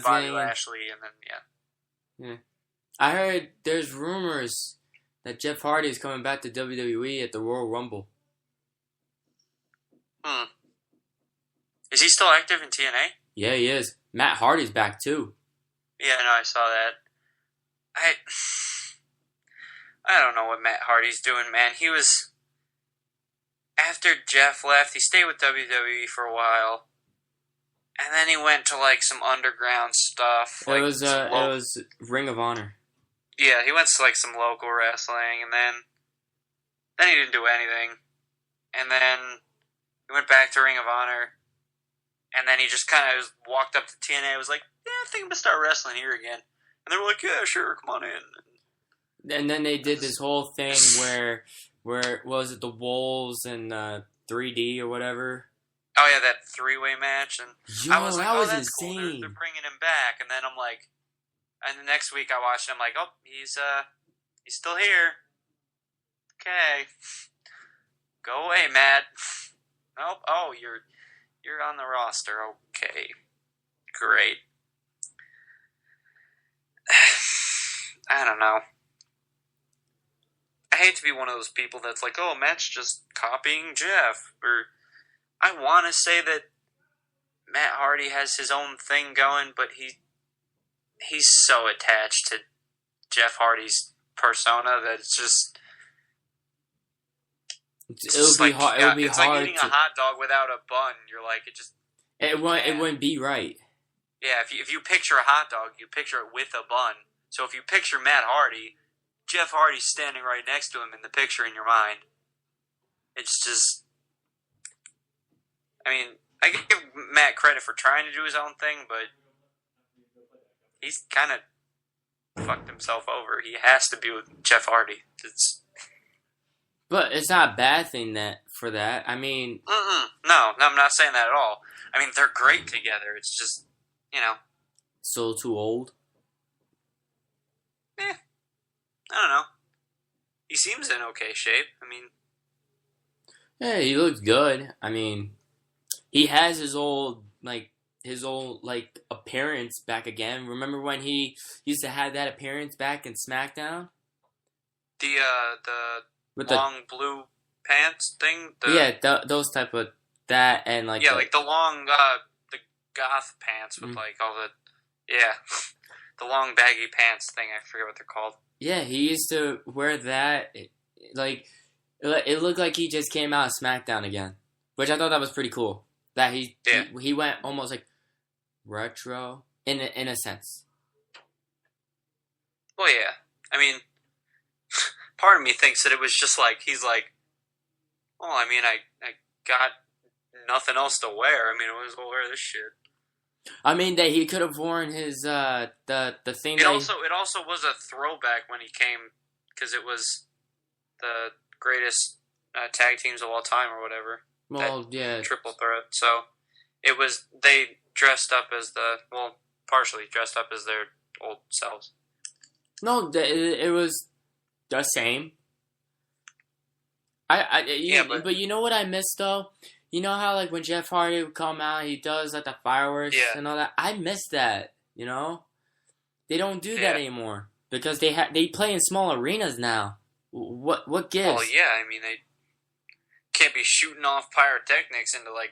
Bobby Lashley, and then Yeah. I heard there's rumors that Jeff Hardy is coming back to WWE at the Royal Rumble. Is he still active in TNA? Yeah, he is. Matt Hardy's back too. Yeah, no, I saw that. I don't know what Matt Hardy's doing, man. He was... After Jeff left, he stayed with WWE for a while. And then he went to, like, some underground stuff. It was Ring of Honor. Yeah, he went to, like, some local wrestling, and then he didn't do anything. And then he went back to Ring of Honor, and then he just kind of walked up to TNA and was like, yeah, I think I'm going to start wrestling here again. And they were like, yeah, sure, come on in. And then they did this whole thing where was it the Wolves and 3D or whatever? Oh yeah, that three-way match, and I was like, that was that's insane. Cool. They're bringing him back, and then I'm like, and the next week I watched him, I'm like, oh, he's still here. Okay, go away, Matt. Nope. Oh, you're on the roster. Okay, great. I don't know. I hate to be one of those people that's like, oh, Matt's just copying Jeff. Or I want to say that Matt Hardy has his own thing going, but he's so attached to Jeff Hardy's persona that it's just... It'll be hard. It's like eating a hot dog without a bun. You're like, it wouldn't be right. Yeah, if you picture a hot dog, you picture it with a bun. So if you picture Matt Hardy, Jeff Hardy's standing right next to him in the picture in your mind. It's just... I mean, I give Matt credit for trying to do his own thing, but he's kind of fucked himself over. He has to be with Jeff Hardy. But it's not a bad thing for that. I mean... No, I'm not saying that at all. I mean, they're great together. It's just, Still too old? I don't know. He seems in okay shape. I mean... Yeah, he looks good. I mean... He has his old appearance back again. Remember when he used to have that appearance back in SmackDown? The long blue pants thing? Those type of... That and like... Yeah, like the long, the goth pants with like all the... Yeah. The long baggy pants thing. I forget what they're called. Yeah, he used to wear that. It looked like he just came out of SmackDown again. Which I thought that was pretty cool. That he went almost like retro in a sense. Well, yeah. I mean, part of me thinks that it was just like, he's like, well, I mean, I got nothing else to wear. I mean, I was going to wear this shit. I mean, that he could have worn his, the thing It also was a throwback when he came, because it was the greatest tag teams of all time or whatever. Well, yeah. Triple threat. So, it was, they dressed up as partially dressed up as their old selves. No, it was the same. But you know what I missed, though? You know how, like, when Jeff Hardy would come out, he does, like, the fireworks and all that? I miss that, you know? They don't do that anymore. Because they play in small arenas now. What gives? Well, yeah, I mean, they can't be shooting off pyrotechnics into, like,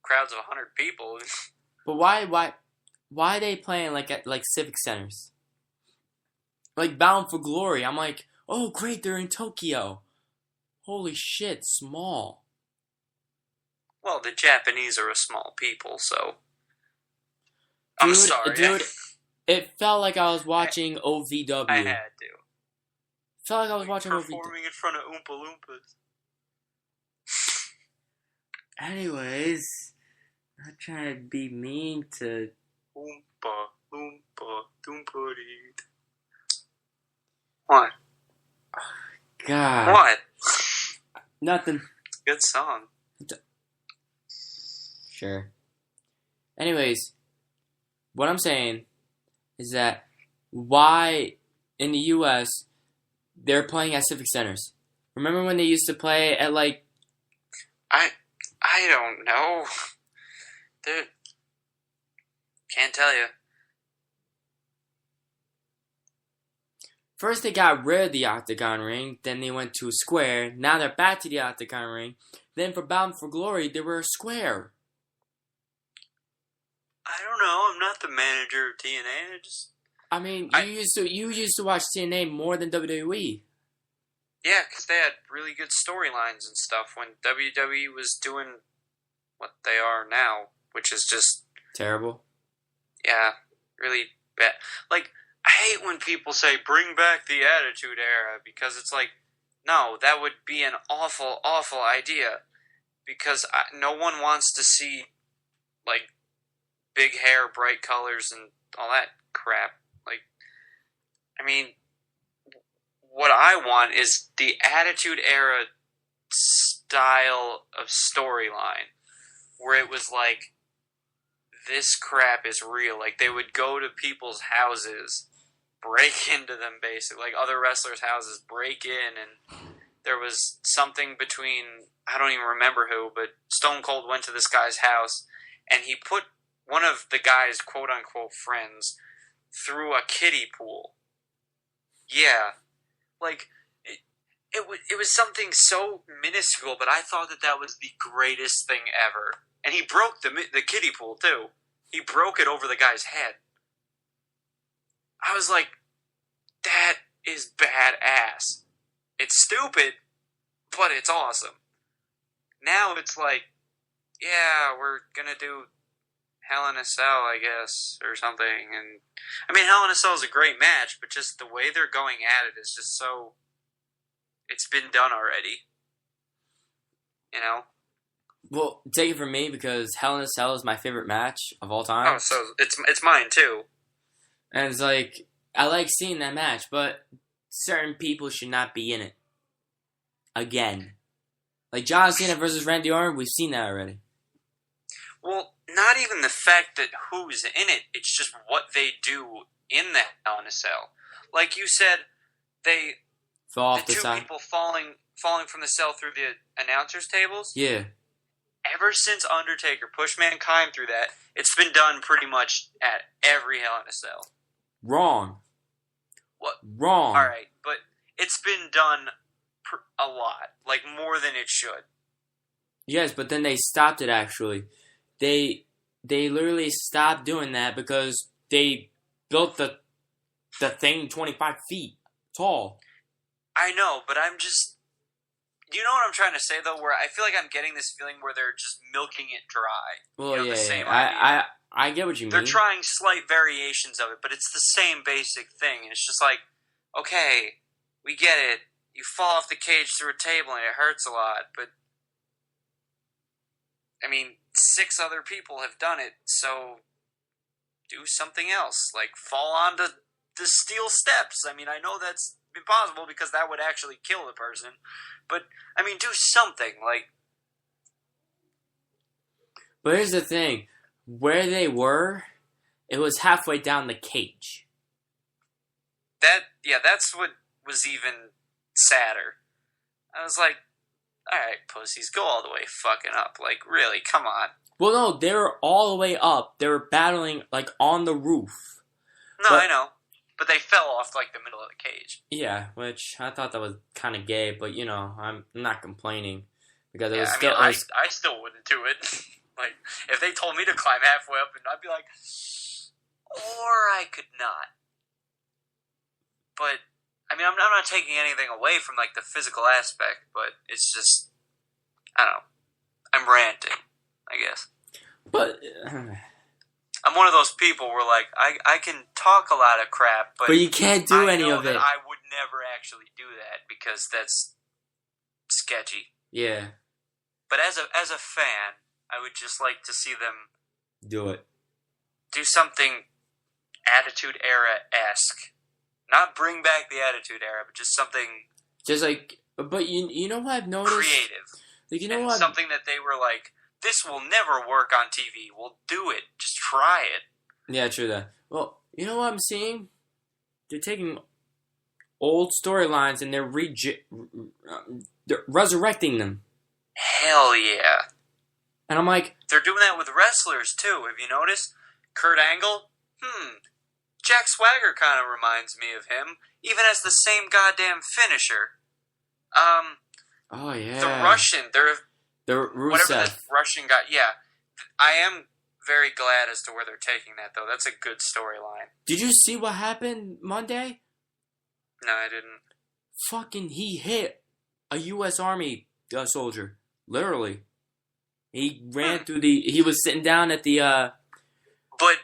crowds of 100 people. But why are they playing, like, at, like, civic centers? Like, Bound for Glory. I'm like, oh, great, they're in Tokyo. Holy shit, small. Well, the Japanese are a small people, so... I'm sorry. Dude, it felt like I was watching OVW. I had to. It felt like I was watching OVW. Performing in front of Oompa Loompas. Anyways, not trying to be mean to... Oompa Loompa Doompity. What? God. What? Nothing. Good song. Sure. Anyways, what I'm saying is that why in the U.S. they're playing at civic centers? Remember when they used to play at like... I don't know. Can't tell you. First they got rid of the octagon ring, then they went to a square. Now they're back to the octagon ring. Then for Bound for Glory, they were a square. I don't know. I'm not the manager of TNA. You used to watch TNA more than WWE. Yeah, because they had really good storylines and stuff when WWE was doing what they are now, which is just terrible. Yeah, really bad. Like, I hate when people say, bring back the Attitude Era, because it's like, no, that would be an awful, awful idea. Because no one wants to see, like, big hair, bright colors, and all that crap. Like, I mean, what I want is the Attitude Era style of storyline, where it was like, this crap is real. Like, they would go to people's houses, break into them, basically, like other wrestlers' houses, break in, and there was something between, I don't even remember who, but Stone Cold went to this guy's house, and he put one of the guy's quote-unquote friends through a kiddie pool. Yeah. Like, it was something so minuscule, but I thought that was the greatest thing ever. And he broke the kiddie pool, too. He broke it over the guy's head. I was like, that is badass. It's stupid, but it's awesome. Now it's like, yeah, we're gonna do Hell in a Cell, I guess, or something. And I mean, Hell in a Cell is a great match, but just the way they're going at it is just so... It's been done already. You know? Well, take it from me, because Hell in a Cell is my favorite match of all time. Oh, so it's mine too. And it's like, I like seeing that match, but certain people should not be in it. Again. Like John Cena versus Randy Orton, we've seen that already. Well, not even the fact that who's in it, it's just what they do in the Hell in a Cell. Like you said, the two people falling from the cell through the announcers' tables. Yeah. Ever since Undertaker pushed Mankind through that, it's been done pretty much at every Hell in a Cell. Wrong. What? Wrong. All right, but it's been done a lot, like more than it should. Yes, but then they stopped it. Actually, they literally stopped doing that because they built the thing 25 feet tall. I know, but I'm just... You know what I'm trying to say, though? Where I feel like I'm getting this feeling where they're just milking it dry. Well, the same idea. I get what you mean. They're trying slight variations of it, but it's the same basic thing. And it's just like, okay, we get it. You fall off the cage through a table and it hurts a lot, but... I mean, 6 other people have done it, so... do something else. Like, fall onto the steel steps. I mean, I know that's impossible because that would actually kill the person. But, I mean, do something, like... But here's the thing. Where they were, it was halfway down the cage. That's what was even sadder. I was like, alright, pussies, go all the way fucking up. Like, really, come on. Well, no, they were all the way up. They were battling, like, on the roof. No, I know. But they fell off, like, the middle of the cage. Yeah, which I thought that was kind of gay, but, you know, I'm not complaining. Because it yeah, was I still... mean, I still wouldn't do it. Like, if they told me to climb halfway up, and I'd be like, or I could not. But, I mean, I'm not taking anything away from, like, the physical aspect, but it's just, I don't know. I'm ranting, I guess. But... I'm one of those people where, like, I can talk a lot of crap, but you can't do any of it. I would never actually do that because that's sketchy. Yeah. But as a fan, I would just like to see them do it. Do something Attitude Era-esque. Not bring back the Attitude Era, but just something... Just like... But you know what I've noticed? Creative. Like, you know what? Something that they were like, this will never work on TV. We'll do it. Just try it. Yeah, true that. Well, you know what I'm seeing? They're taking old storylines and they're resurrecting them. Hell yeah. And I'm like... They're doing that with wrestlers, too. Have you noticed? Kurt Angle? Jack Swagger kind of reminds me of him, even as the same goddamn finisher. Oh yeah. The Russian, the whatever the Russian guy. Yeah, I am very glad as to where they're taking that though. That's a good storyline. Did you see what happened Monday? No, I didn't. Fucking, he hit a U.S. Army soldier. Literally, he ran through the. He was sitting down at the. But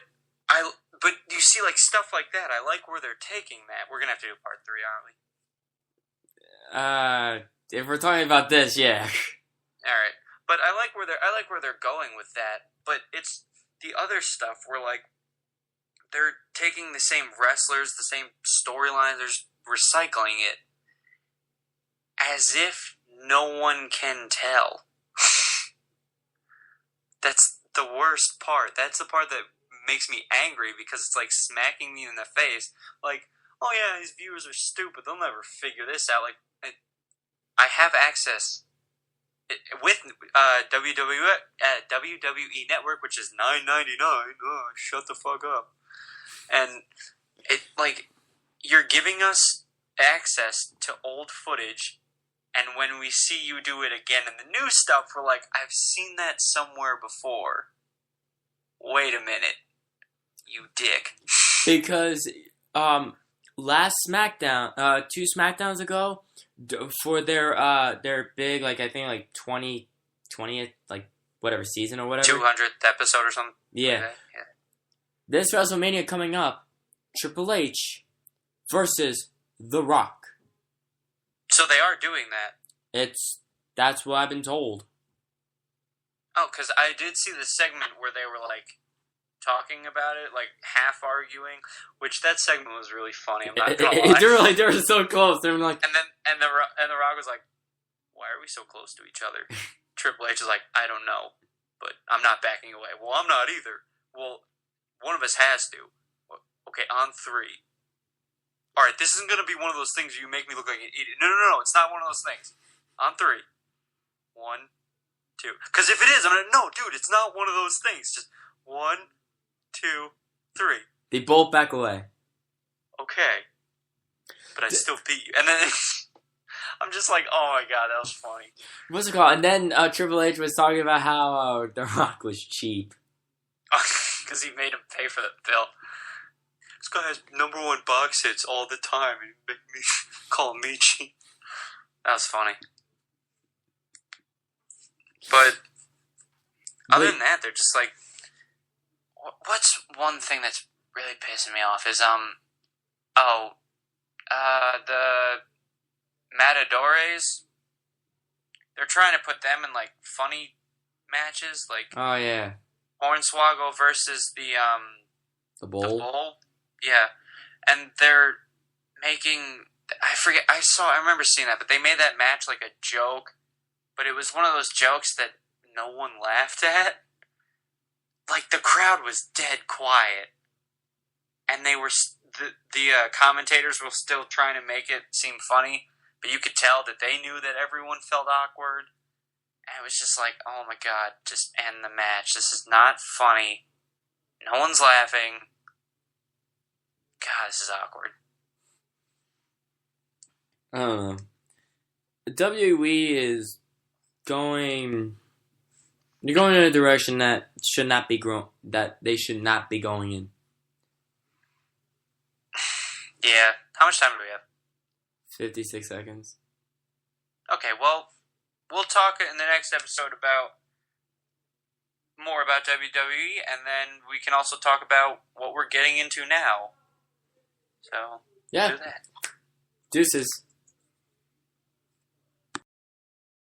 you see, like stuff like that. I like where they're taking that. We're gonna have to do part 3, aren't we? If we're talking about this, yeah. All right, but I like where they're going with that. But it's the other stuff where like they're taking the same wrestlers, the same storylines. They're just recycling it as if no one can tell. That's the worst part. That's the part that makes me angry because it's like smacking me in the face. Like, oh yeah, these viewers are stupid. They'll never figure this out. Like, I have access with WWE Network, which is $9.99. Oh, shut the fuck up. And it like you're giving us access to old footage. And when we see you do it again in the new stuff, we're like, I've seen that somewhere before. Wait a minute, you dick. Because last SmackDown, 2 SmackDowns ago, for their big, like I think like 20th, like whatever season or whatever, 200th episode or something. Yeah. Like yeah. This WrestleMania coming up, Triple H versus The Rock. So they are doing that. That's what I've been told. Oh, because I did see the segment where they were like talking about it, like half arguing, which that segment was really funny. I'm not gonna lie. They were so close. They were like, and the Rock was like, "Why are we so close to each other?" Triple H is like, "I don't know, but I'm not backing away." Well, I'm not either. Well, one of us has to. Well, okay, on 3. All right, this isn't going to be one of those things where you make me look like an idiot. No, it's not one of those things. On 3. 1, 2. Because if it is, I'm going to, no, dude, it's not one of those things. Just 1, 2, 3. They both back away. Okay. But I still beat you. And then I'm just like, oh my god, that was funny. What's it called? And then Triple H was talking about how The Rock was cheap. Because he made him pay for the bill. This guy has #1 box hits all the time, and make me call me cheap. That was funny. But other than that, they're just like, what's one thing that's really pissing me off is the Matadores. They're trying to put them in like funny matches, like oh yeah, Hornswoggle versus the Bull. The Bull. Yeah, and they're making. I remember seeing that, but they made that match like a joke. But it was one of those jokes that no one laughed at. Like the crowd was dead quiet, and they were the commentators were still trying to make it seem funny. But you could tell that they knew that everyone felt awkward. And it was just like, oh my god, just end the match. This is not funny. No one's laughing. God, this is awkward. I don't know. WWE is going. They're going in a direction that should not be that they should not be going in. Yeah. How much time do we have? 56 seconds. Okay, well, we'll talk in the next episode about more about WWE, and then we can also talk about what we're getting into now. So, yeah. do that. Deuces.